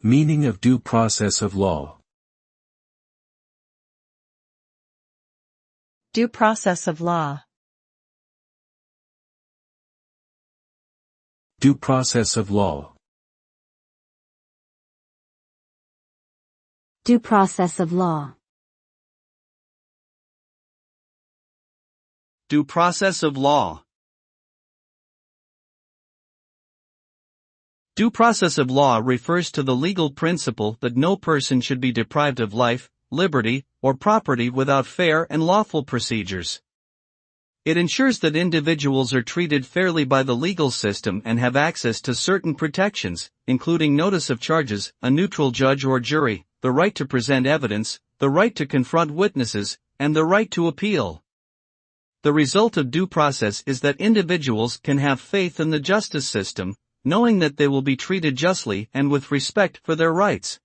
Meaning of due process of law. Due process of law. Due process of law. Due process of law. Due process of law. Due process of law refers to the legal principle that no person should be deprived of life, liberty, or property without fair and lawful procedures. It ensures that individuals are treated fairly by the legal system and have access to certain protections, including notice of charges, a neutral judge or jury, the right to present evidence, the right to confront witnesses, and the right to appeal. The result of due process is that individuals can have faith in the justice system, knowing that they will be treated justly and with respect for their rights.